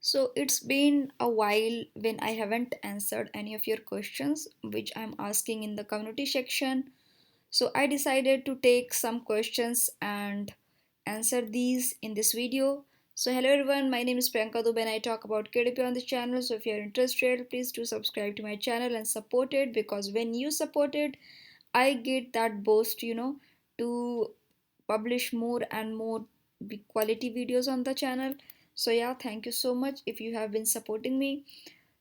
So it's been a while when I haven't answered any of your questions which I'm asking in the community section. So I decided to take some questions and answer these in this video. So hello everyone, my name is Priyanka Dubey and I talk about KDP on this channel. So if you're interested, please do subscribe to my channel and support it, because when you support it, I get that boost, to publish more and more big quality videos on the channel. So yeah, thank you so much if you have been supporting me.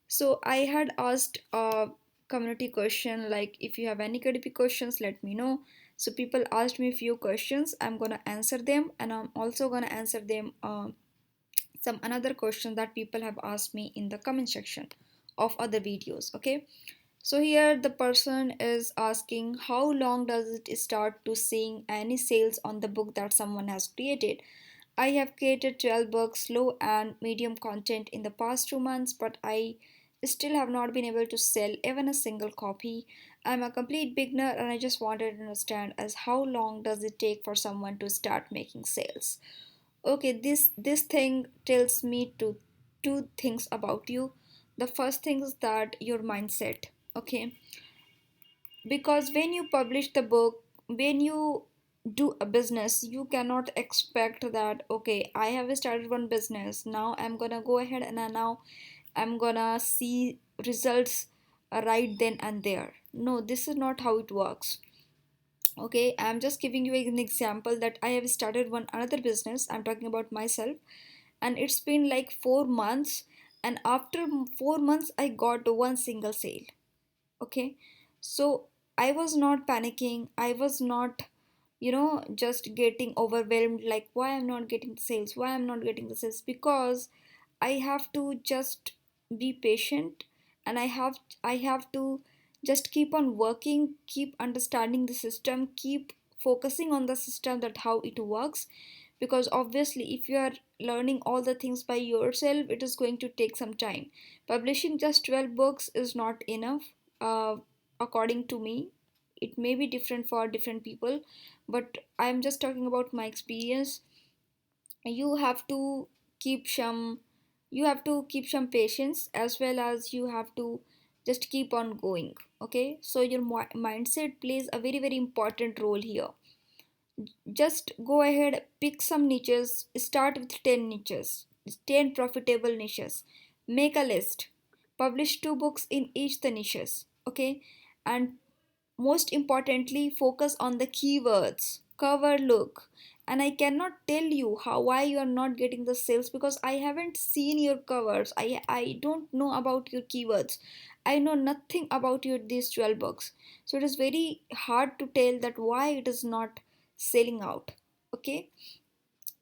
So I had asked a community question, like if you have any KDP questions, let me know. So people asked me a few questions. I'm gonna answer them, and I'm also gonna answer them some another question that people have asked me in the comment section of other videos. Okay. So here the person is asking, how long does it start to seeing any sales on the book that someone has created? I have created 12 books, low and medium content in the past 2 months, but I still have not been able to sell even a single copy. I'm a complete beginner and I just wanted to understand as how long does it take for someone to start making sales? Okay, this thing tells me two things about you. The first thing is that your mindset. Okay, because when you publish the book, when you do a business, you cannot expect that, okay, I have started one business, now I'm gonna go ahead and now I'm gonna see results right then and there. No, this is not how it works. Okay, I'm just giving you an example that I have started one another business. I'm talking about myself, and it's been like 4 months, and after 4 months I got one single sale. Okay, so I was not panicking, I was not just getting overwhelmed, like why I'm not getting the sales, why I'm not getting the sales, because I have to just be patient, and I have to just keep on working, keep understanding the system, keep focusing on the system, that how it works. Because obviously if you are learning all the things by yourself, it is going to take some time. Publishing just 12 books is not enough, uh, according to me. It may be different for different people, but I'm just talking about my experience. You have to keep some you have to keep some patience, as well as you have to just keep on going. Okay, so your mindset plays a very very important role here. Just go ahead, pick some niches, start with 10 niches, 10 profitable niches, make a list, publish 2 books in each the niches. Okay, and most importantly, focus on the keywords, cover look. And I cannot tell you how why you are not getting the sales, because I haven't seen your covers. I don't know about your keywords. I know nothing about your these 12 books. So it is very hard to tell that why it is not selling out. Okay,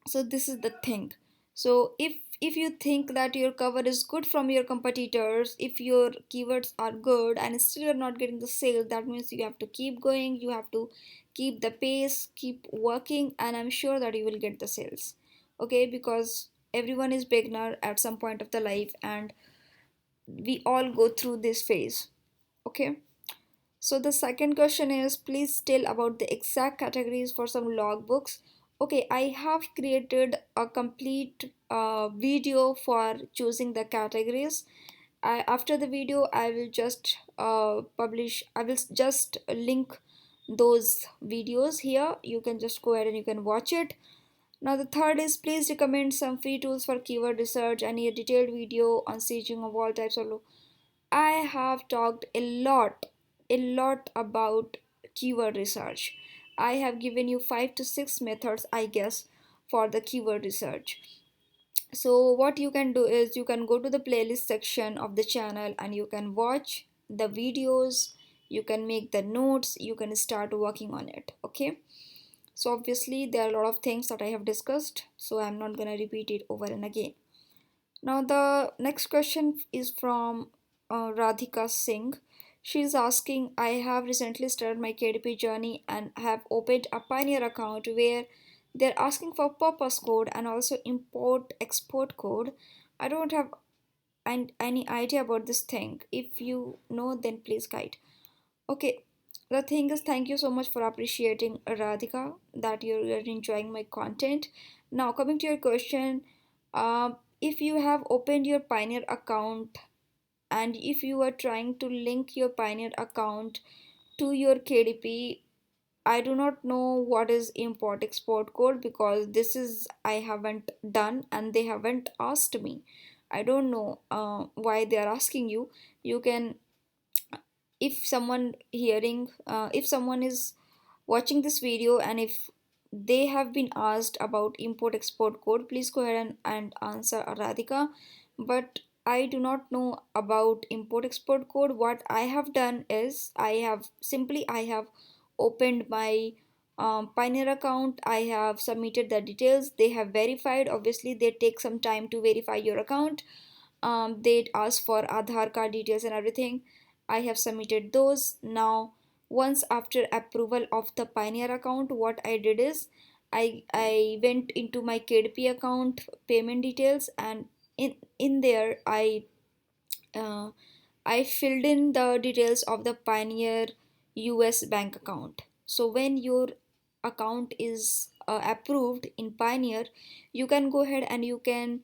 so this is the thing. So if you think that your cover is good from your competitors, if your keywords are good and still you're not getting the sale, that means you have to keep going, you have to keep the pace, keep working, and I'm sure that you will get the sales. Okay, because everyone is beginner at some point of the life, and we all go through this phase. Okay, so the second question is, please tell about the exact categories for some logbooks. Okay, I have created a complete video for choosing the categories. After the video, I will just I will just link those videos here. You can just go ahead and you can watch it. Now the third is, please recommend some free tools for keyword research and a detailed video on staging of all types of. I have talked a lot about keyword research. I have given you 5 to 6 methods, I guess, for the keyword research. So, what you can do is you can go to the playlist section of the channel and you can watch the videos, you can make the notes, you can start working on it. Okay. So, obviously, there are a lot of things that I have discussed, so I'm not gonna repeat it over and again. Now, the next question is from Radhika Singh. She's asking, I have recently started my KDP journey and have opened a Pioneer account where they're asking for purpose code and also import export code. I don't have any idea about this thing. If you know, then please guide. Okay, the thing is, thank you so much for appreciating, Radhika, that you're enjoying my content. Now, coming to your question, if you have opened your Pioneer account and if you are trying to link your Pioneer account to your KDP, I do not know what is import export code because this is I haven't done and they haven't asked me. I don't know why they are asking you. You can, if someone hearing, if someone is watching this video and if they have been asked about import export code, please go ahead and answer Radhika. But I do not know about import export code. What I have done is I have opened my Pioneer account. I have submitted the details. They have verified. Obviously they take some time to verify your account. They ask for Aadhaar card details and everything. I have submitted those. Now once after approval of the Pioneer account, what I did is I went into my KDP account payment details, and in there uh, I filled in the details of the Pioneer US bank account. So when your account is approved in Pioneer, you can go ahead and you can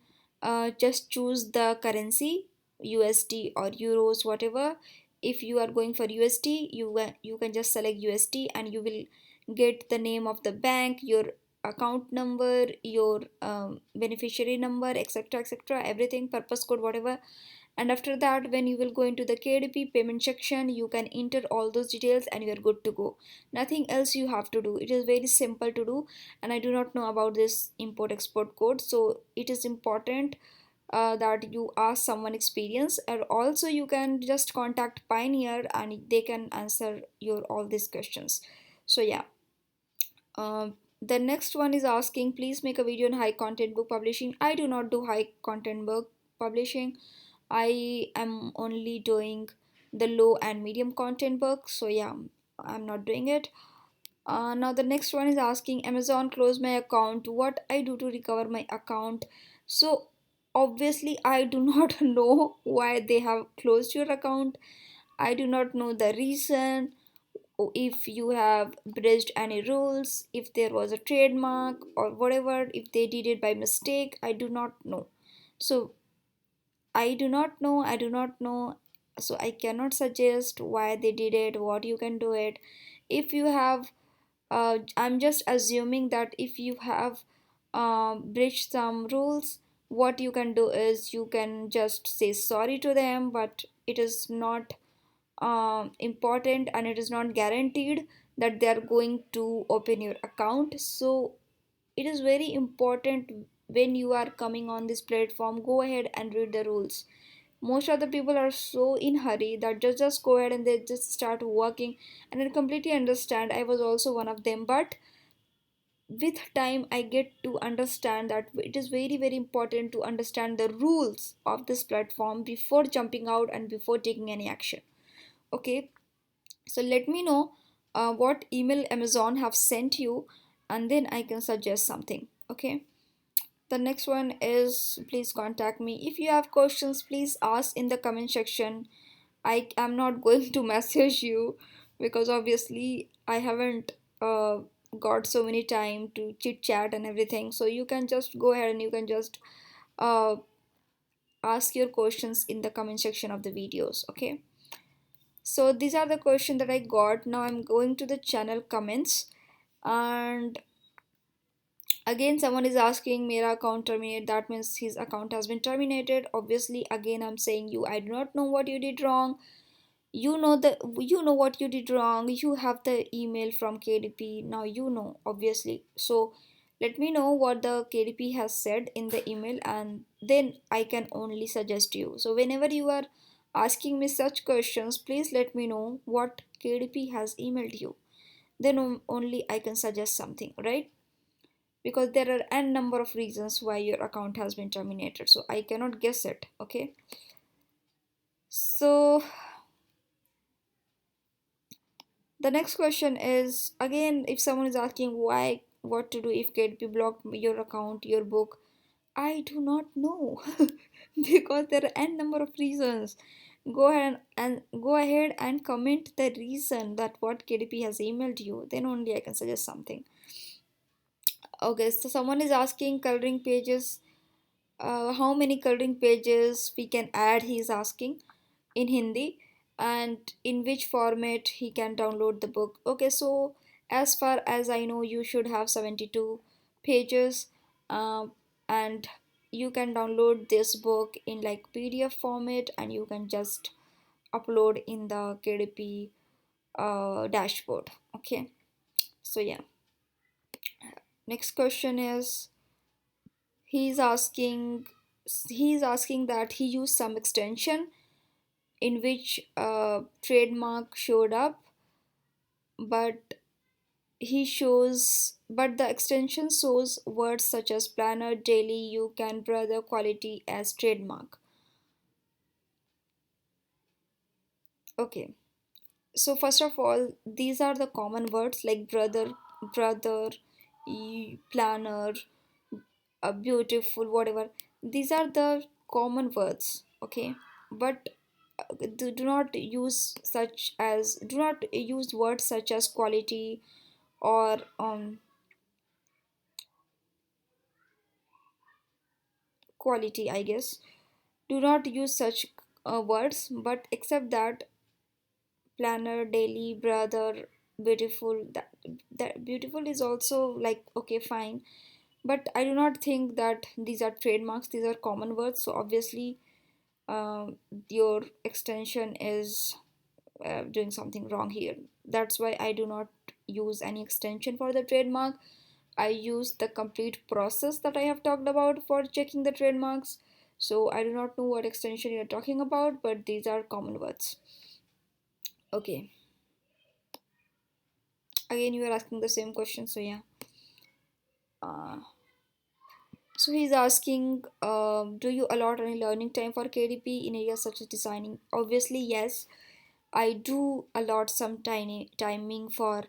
just choose the currency, USD or euros, whatever. If you are going for USD, you can just select USD and you will get the name of the bank, your account number, your beneficiary number, etc, etc, everything, purpose code, whatever. And after that, when you will go into the KDP payment section, you can enter all those details and you are good to go. Nothing else you have to do. It is very simple to do. And I do not know about this import export code, so it is important that you ask someone experienced, and also you can just contact Pioneer and they can answer your all these questions. So yeah. The next one is asking, please make a video on high content book publishing. I do not do high content book publishing. I am only doing the low and medium content books. So yeah, I'm not doing it. Now the next one is asking, Amazon closed my account. What I do to recover my account? So obviously I do not know why they have closed your account. I do not know the reason, or if you have breached any rules, if there was a trademark or whatever, if they did it by mistake. I do not know. So I do not know. So I cannot suggest why they did it, what you can do it. If you have, I'm just assuming that if you have breached some rules, what you can do is you can just say sorry to them, but it is not important and it is not guaranteed that they are going to open your account. So it is very important, when you are coming on this platform, go ahead and read the rules. Most of the people are so in hurry that just go ahead and they just start working, and I completely understand. I was also one of them, but with time I get to understand that it is very very important to understand the rules of this platform before jumping out and before taking any action. Okay, so let me know what email Amazon have sent you, and then I can suggest something. Okay, the next one is, please contact me if you have questions. Please ask in the comment section. I am not going to message you because obviously I haven't got so many time to chit chat and everything. So you can just go ahead and you can just uh, ask your questions in the comment section of the videos. Okay, so these are the questions that I got. Now I'm going to the channel comments, and again someone is asking, mera account terminate, that means his account has been terminated. Obviously again I'm saying you, I do not know what you did wrong. You know what you did wrong. You have the email from KDP. Now you know, obviously. So let me know what the KDP has said in the email, and then I can only suggest you. So whenever you are asking me such questions, please let me know what KDP has emailed you. Then only I can suggest something, right? Because there are n number of reasons why your account has been terminated. So I cannot guess it. Okay. So the next question is, again, if someone is asking why, what to do if KDP blocked your account, your book, I do not know because there are n number of reasons. Go ahead and comment the reason that what KDP has emailed you. Then only I can suggest something. Okay, so someone is asking, coloring pages how many coloring pages we can add, he is asking in Hindi, and in which format he can download the book. Okay, so as far as I know, you should have 72 pages, um, and you can download this book in like PDF format, and you can just upload in the KDP dashboard. Okay, so yeah, next question is he's asking he's asking that he used some extension in which trademark showed up, but the extension shows words such as planner, daily, you can, brother, quality as trademark. Okay, so first of all, these are the common words like brother, planner, beautiful, whatever. These are the common words. Okay, but do not use words such as quality or quality, I guess. Do not use such words, but except that planner, daily, brother, beautiful, that beautiful is also like okay, fine, but I do not think that these are trademarks, these are common words, so obviously your extension is doing something wrong here. That's why I do not use any extension for the trademark. I use the complete process that I have talked about for checking the trademarks. So I do not know what extension you're talking about, but these are common words. Okay. Again, you are asking the same question. So yeah. Uh, so he's asking, do you allot any learning time for KDP in areas such as designing? Obviously, yes. I do allot some tiny timing for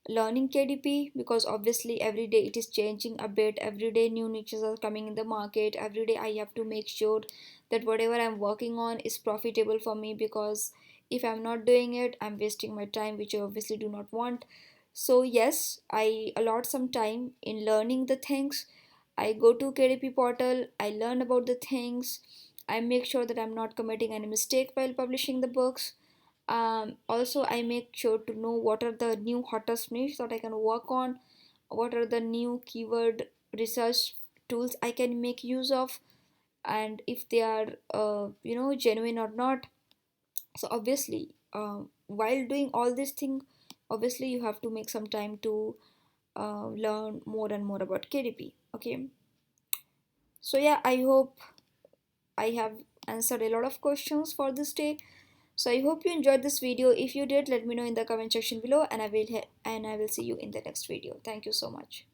learning KDP because obviously every day it is changing a bit. Every day new niches are coming in the market. Every day I have to make sure that whatever I'm working on is profitable for me, because if I'm not doing it, I'm wasting my time, which I obviously do not want. So yes, I allot some time in learning the things. I go to KDP portal, I learn about the things, I make sure that I'm not committing any mistake while publishing the books. Also, I make sure to know what are the new hottest niche that I can work on, what are the new keyword research tools I can make use of, and if they are genuine or not. So obviously, while doing all this thing, obviously you have to make some time to learn more and more about KDP. Okay, so yeah, I hope I have answered a lot of questions for this day. So I hope you enjoyed this video. If you did, let me know in the comment section below, and I will see you in the next video. Thank you so much.